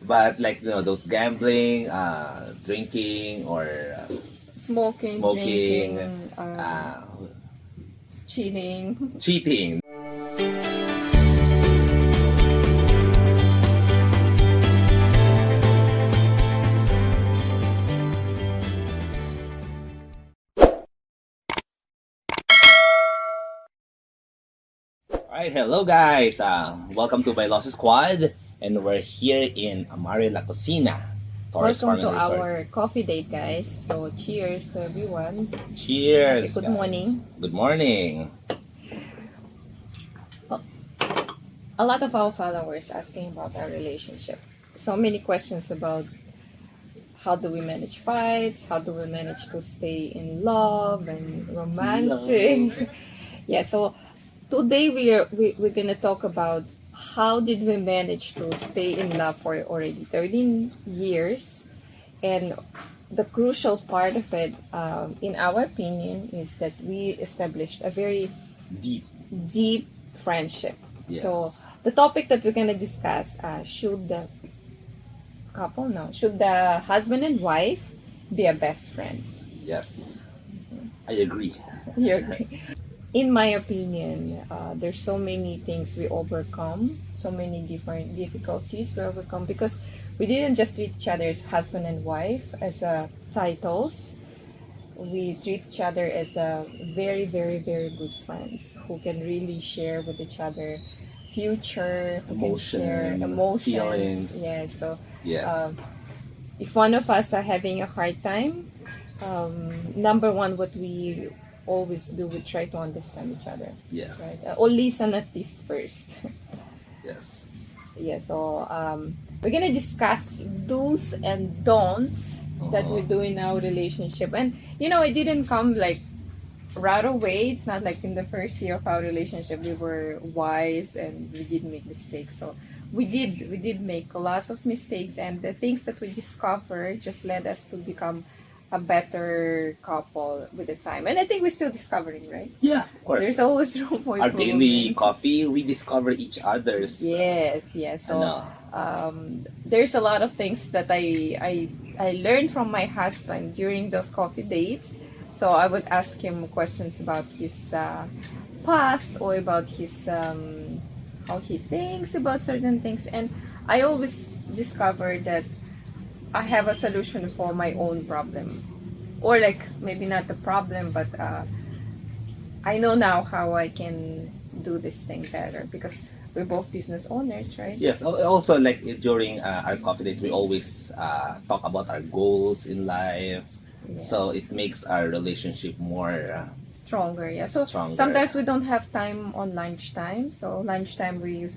But like those gambling, drinking, or Smoking, smoking, drinking, uh, cheating. cheating. Alright, hello guys. Welcome to Baylosis Squad, and we're here in Amare La Cocina, Torres Welcome Farm to and Resort. our coffee date, guys. So, cheers to everyone. Okay, Cheers, good guys. morning. Good morning. A lot of our followers asking about our relationship. So many questions about how do we manage fights, how do we manage to stay in love and romantic. Yeah, so today we're gonna talk about how did we manage to stay in love for already 13 years, and the crucial part of it, in our opinion, is that we established a very Deep. deep friendship. Yes. So the topic that we're gonna discuss, should the husband and wife be a best friends? Yes. I agree. You agree? In my opinion, there's so many things we overcome, so many different difficulties we overcome because we didn't just treat each other as husband and wife as titles. We treat each other as a very, very, very good friends who can really share with each other future, who can share emotions. Feelings. Yeah, so Yes. if one of us are having a hard time, number one, what we always do, we try to understand each other. Yes. Right? Or listen at least first. Yes. Yeah, so we're gonna discuss do's and don'ts that we do in our relationship. And it didn't come like right away. It's not like in the first year of our relationship we were wise and we did make mistakes. So we did make lots of mistakes, and the things that we discovered just led us to become a better couple with the time. And I think we're still discovering, right? Yeah, of course. There's always room for Our improvement. daily coffee, we discover each other's. Yes, yes. So Ano, there's a lot of things that I learned from my husband during those coffee dates. So I would ask him questions about his past, or about his how he thinks about certain things, and I always discover that I have a solution for my own problem, or like maybe not the problem, but I know now how I can do this thing better because we're both business owners, right? yes. Also, like during our coffee date, we always talk about our goals in life. Yes. So it makes our relationship more Stronger, yeah. So stronger. sometimes we don't have time on lunchtime. So lunchtime we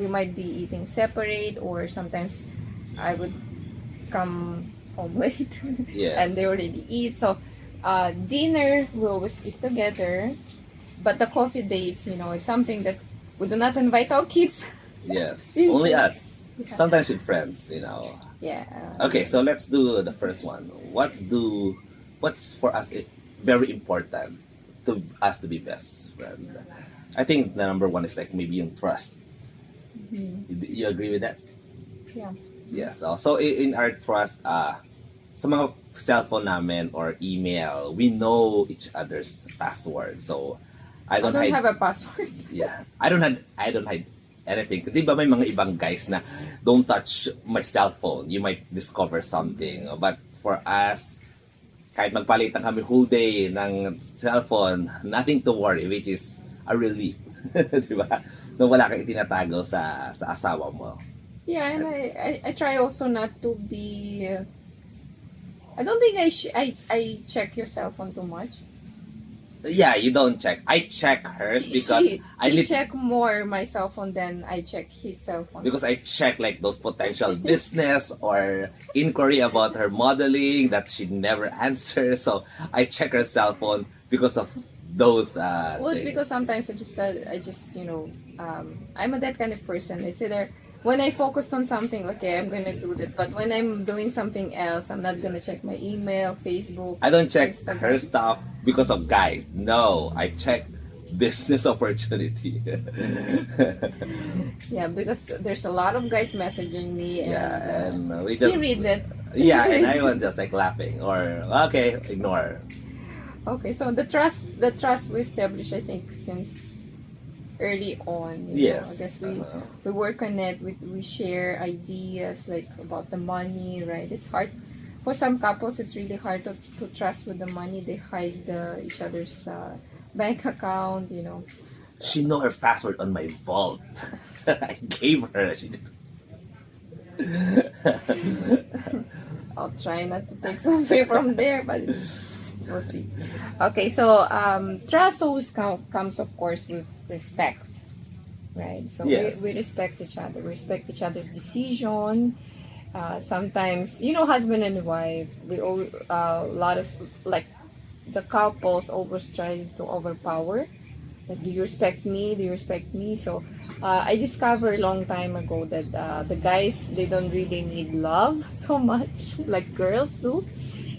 might be eating separate, or sometimes I would come home late Yes. and they already eat. So dinner we always eat together, but the coffee dates, it's something that we do not invite our kids. Yes. Only us. Yeah. Sometimes with friends. Yeah. Okay, so let's do the first one. What's for us very important to us to be best friend? I think the number one is like maybe yung trust. You agree with that? Yeah. Yes. So in our trust, sa mga cellphone namin or email, we know each other's password. So I I don't don't hide. have a password. Yeah. I don't hide anything. Di ba may mga ibang guys na don't touch my cell phone, you might discover something. But for us, kahit magpalitan kami whole day ng cellphone, nothing to worry, which is a relief. Di ba? Nung wala kang itinatago sa asawa mo. Yeah, and I try also not to be. I don't think I check your cell phone too much. Yeah, you don't check. I check hers because I He need check more my cell phone than I check his cell phone. because I check like those potential business or inquiry about her modeling that she never answers. So I check her cell phone because of those Well, it's things. because sometimes I'm a that kind of person. It's either when I focused on something, okay, I'm gonna do that. But when I'm doing something else, I'm not gonna check my email, Facebook. I don't check Instagram. her stuff because of guys. No, I check business opportunity. Yeah, because there's a lot of guys messaging me, and Yeah, and we he just reads it. yeah, He and reads I was it. just like laughing or okay, ignore. Okay, so the trust we established, I think, since early on. I Yes. guess we work on it. We share ideas like about the money, right? It's hard for some couples. It's really hard to trust with the money. They hide each other's bank account. She know her password on my vault. I gave her. She I'll try not to take something from there, but we'll see. Okay, so trust always comes, of course, with respect, right? So yes. we respect each other. We respect each other's decision. Sometimes, husband and wife, we all a lot of like the couples always try to overpower. Like, do you respect me? Do you respect me? So, I discovered a long time ago that the guys, they don't really need love so much like girls do.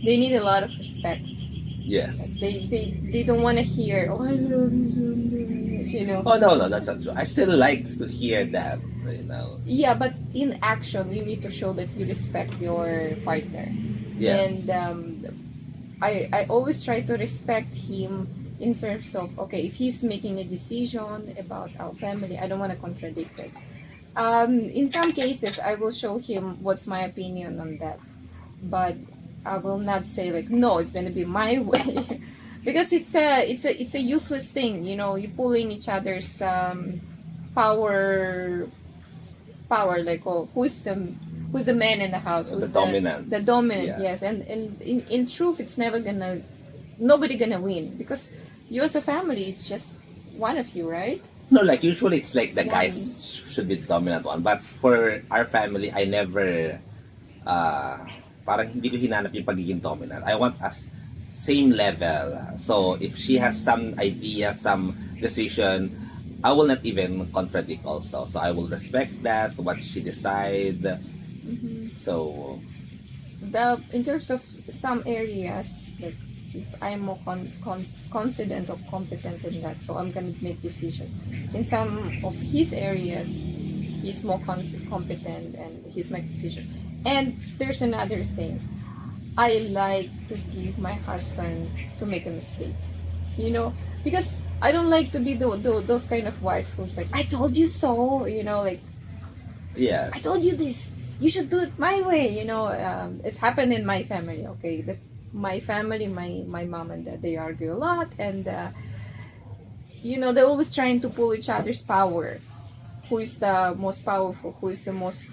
They need a lot of respect. Like, Yes. they don't want to hear, oh, I love you. Oh no, no, that's not true. I still likes to hear that. Yeah, but in action, you need to show that you respect your partner. And Yes. I always try to respect him in terms of, okay, if he's making a decision about our family, I don't want to contradict it. In some cases, I will show him what's my opinion on that, but I will not say like, no, it's gonna be my way, because it's a useless thing. You pulling each other's power power, like, oh, who's the man in the house, The who's dominant. the dominant. Yeah. Yes, and in truth, it's never gonna nobody gonna win, because you as a family, it's just one of you, right? No, like usually it's like the It's guys one. should be the dominant one. But for our family, I never, uh, parang hindi ko hinanap yung pagiging dominant. I want us same level. So if she has some idea, some decision, I will not even contradict also. So I will respect that, what she decide. So, In terms of some areas, like, if I'm more confident or competent in that, so I'm gonna make decisions. In some of his areas, he's more competent, and he's make decision. And there's another thing. I like to give my husband to make a mistake. Because I don't like to be those kind of wives who's like, I told you so. Like, I told yes. you this. You should do it my way. It's happened in my family. Okay, that my family, my mom and dad, they argue a lot, and they're always trying to pull each other's power. Who is the most powerful? Who is the most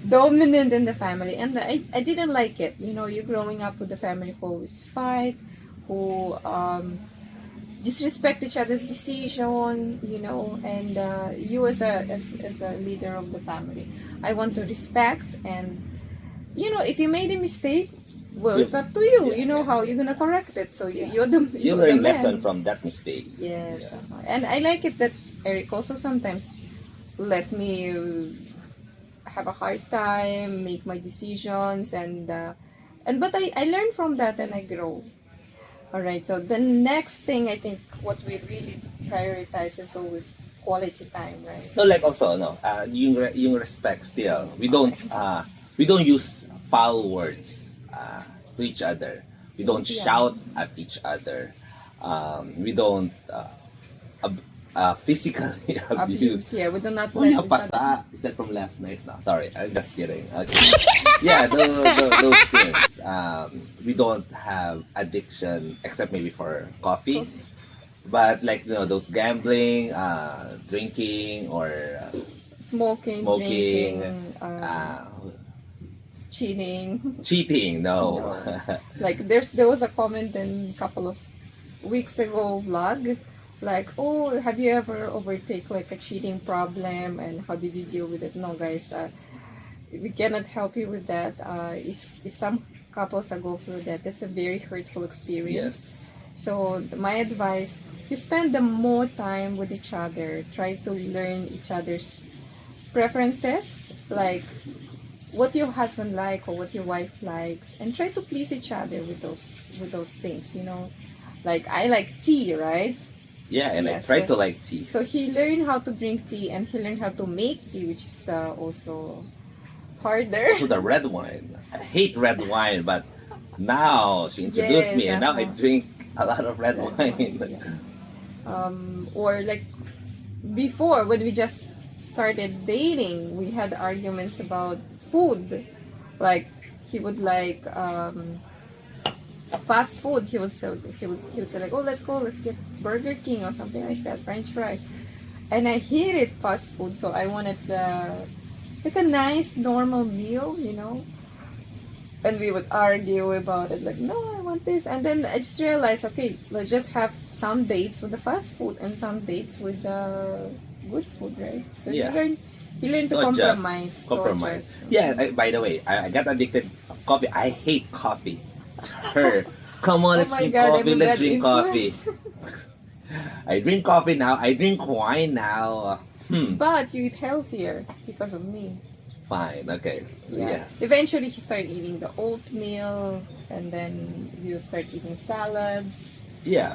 dominant in the family? And I didn't like it. You growing up with a family who always fight, who disrespect each other's decision, and you as a leader of the family, I want to respect. And if you made a mistake, well, You, it's up to you. yeah, You know yeah. how you're gonna correct it. So you're the You you're the learn lesson man. from that mistake. Yes, Yes. and I like it that Eric also sometimes let me have a hard time, make my decisions, and but I learn from that, and I grow. All right. So the next thing, I think, what we really prioritize is always quality time, right? No, like also no, yung respect still. We don't use foul words to each other. We don't Yeah. shout at each other. We don't physically abuse. Abuse. Yeah, we do not let Uy, each other. pasa. Is that from last night? No, sorry, I'm just kidding. Okay. Yeah, those things. We don't have addiction except maybe for coffee. But like those gambling, drinking, or Smoking, smoking, drinking, cheating. cheating. No. No. Like, there was a comment in a couple of weeks ago vlog, like, oh, have you ever overtake like a cheating problem, and how did you deal with it? No, guys, we cannot help you with that. If some couples are go through that, that's a very hurtful experience. Yes. So my advice, you spend the more time with each other. Try to learn each other's preferences, like what your husband like or what your wife likes, and try to please each other with those things. Like I like tea, right? Yeah, and I Yeah, try so- to like tea. So he learned how to drink tea and he learned how to make tea, which is also harder. Also the red wine. I hate red wine, but now she introduced Yes, me, and now I drink a lot of red Red wine. wine, yeah. Or like before when we just started dating, we had arguments about food. Like he would like fast food. He would say like, oh, let's get Burger King or something like that, French fries. And I hated fast food, so I wanted like a nice normal meal, and we would argue about it like, no, I want this. And then I just realized, okay, let's just have some dates with the fast food and some dates with the good food, right? So Yeah. you learn to Not just compromise. compromise. to adjust. Yeah, by the way, I got addicted of coffee. I hate coffee. Her, come on, Oh let's my drink God, coffee. I'm a Let's bad drink coffee. influence. I drink coffee now. I drink wine now. But you eat healthier because of me. Fine. Okay. Yeah. Yes. Eventually, you start eating the oatmeal, and then you start eating salads. Yeah.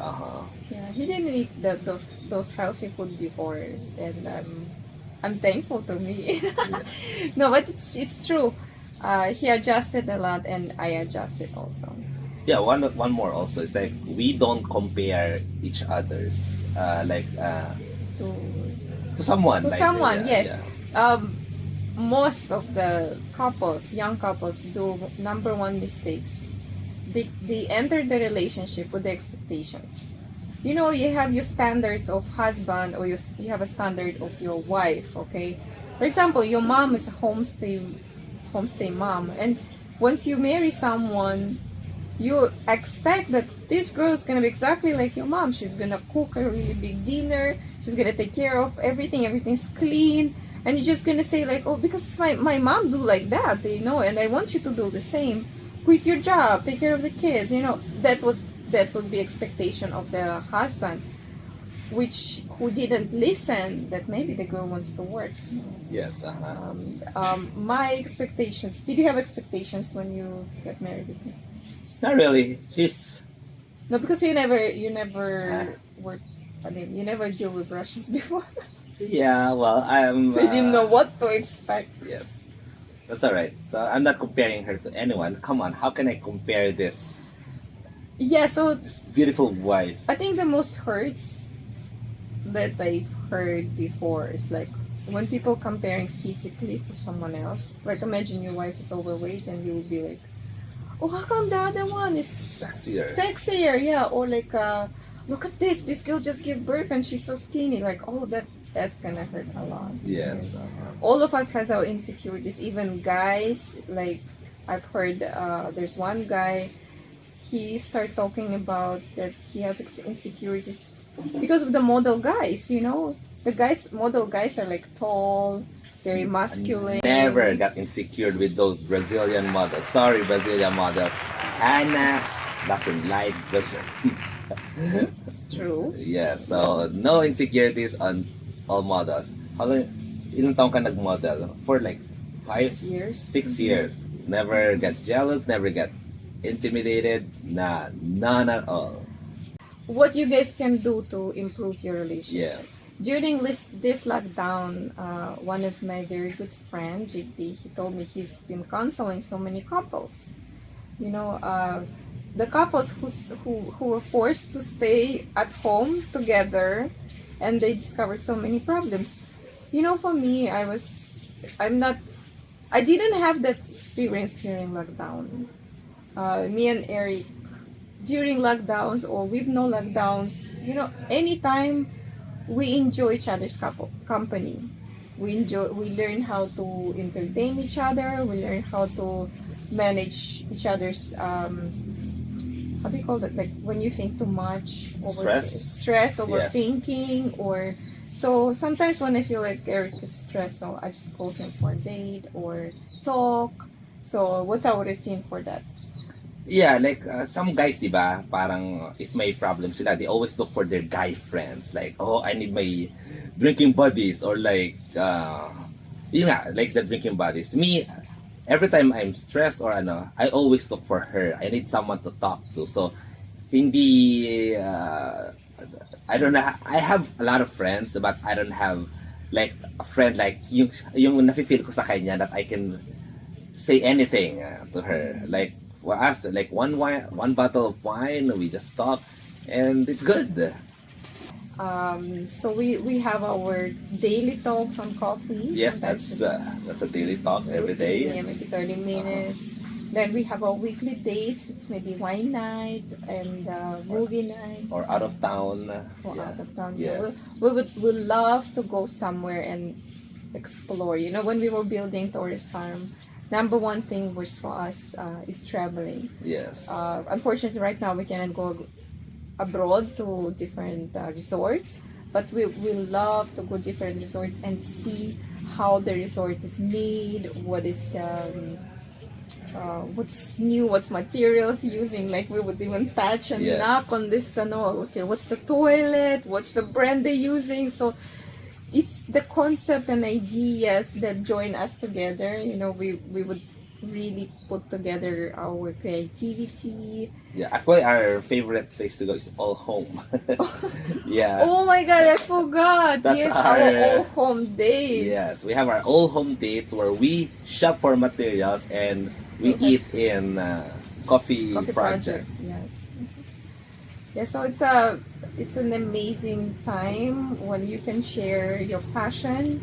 Yeah, he didn't eat those healthy food before, and I'm thankful to me. No, but it's true. He adjusted a lot, and I adjusted also. Yeah. One more also is like we don't compare each other's To to someone. to like, someone, yeah, yes. yeah. Most of the young couples, do number one mistakes. They enter the relationship with the expectations. You have your standards of husband, or you have a standard of your wife, okay? For example, your mom is a homestay mom, and once you marry someone, you expect that this girl is gonna be exactly like your mom. She's gonna cook a really big dinner. She's gonna take care of everything. Everything's clean, and you're just gonna say like, oh, because it's my mom do like that, and I want you to do the same. Quit your job, take care of the kids. That would be expectation of the husband, who didn't listen. That maybe the girl wants to work. Yes. My expectations. Did you have expectations when you got married with me? Not really. She's No, because you never work. I mean, you never deal with Russians before, yeah. Well, I'm. so you didn't know what to expect. Yes. That's all right. So I'm not comparing her to anyone. Come on, how can I compare this Yeah, so beautiful wife? I think the most hurts that I've heard before is like when people comparing physically to someone else. Like imagine your wife is overweight and you will be like, oh, how come the other one is sexier? Yeah, or like look at this girl just gave birth and she's so skinny. Like, oh, that's gonna hurt a lot. Yes. All of us has our insecurities, even guys. Like I've heard there's one guy, he started talking about that he has insecurities because of the model guys. The model guys are like tall, very masculine. Never got insecure with those Brazilian models. Sorry, Brazilian models. Anna doesn't like this. It's true. Yeah, so no insecurities on all models. Ilang taong ka nag-model? For like 6 years. 6 years. Never got jealous, never got intimidated. Nah, none at all. What you guys can do to improve your relationship? Yes. During this lockdown, one of my very good friend, JP, he told me he's been counseling so many couples. The couples who were forced to stay at home together, and they discovered so many problems. For me, I didn't have that experience during lockdown. Me and Eric, during lockdowns or with no lockdowns, anytime we enjoy each other's company. We learn how to entertain each other. We learn how to manage each other's how do you call that? Like when you think too much, stress, overthinking, or so sometimes when I feel like Eric is stressed, so I just call him for a date or talk. So what's our routine for that? Yeah, like some guys, di ba, parang if may problem sila, they always look for their guy friends. Like, oh, I need my drinking buddies, or like, yun nga, like the drinking buddies. Me, every time I'm stressed or I always look for her. I need someone to talk to. So, hindi, I don't know, I have a lot of friends, but I don't have like a friend like yung nafe-feel ko sa kanya that I can say anything to her. Like for us, like one bottle of wine, we just talk, and it's good. So we have our daily talks on coffee. Yes, Sometimes that's a daily talk every day. yeah, maybe 30 minutes. Then we have our weekly dates. It's maybe wine night and movie nights. Or out of town. Or Yeah. out of town. Yes. So we love to go somewhere and explore. You know, when we were building Torres Farm, number one thing was for us is traveling. Yes. Unfortunately, right now we cannot go abroad to different resorts, but we love to go different resorts and see how the resort is made, what is the what's new, what's materials using. Like we would even touch and Yes. knock on this okay, what's the toilet, what's the brand they're using. So it's the concept and ideas that join us together. You know, we would really put together our creativity. Yeah, actually our favorite place to go is all home. Yeah. Oh my god, I forgot. That's Yes, our, our all home days. Yes, we have our all home dates where we shop for materials and we eat in coffee project. Yes. Yeah, so it's an amazing time when you can share your passion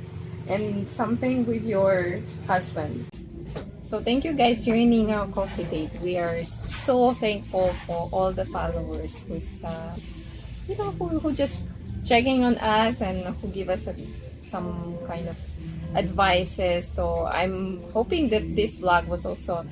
and something with your husband. So thank you guys joining our coffee date. We are so thankful for all the followers who's who just checking on us and who give us some kind of advices. So I'm hoping that this vlog was also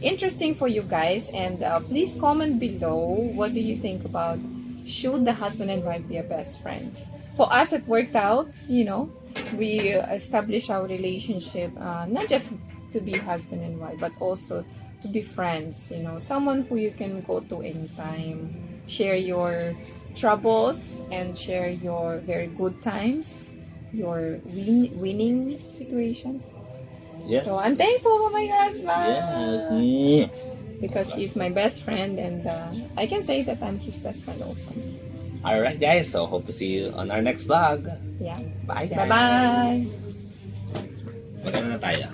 interesting for you guys, and please comment below what do you think about should the husband and wife be a best friends. For us it worked out, you know, we established our relationship not just to be husband and wife but also to be friends, you know, someone who you can go to anytime, share your troubles and share your very good times, your winning situations. Yes. So I'm thankful for my husband. Yes. Because he's my best friend, and I can say that I'm his best friend also. Alright guys, so hope to see you on our next vlog. Yeah. Bye guys. Bye-bye. Magana na tayo.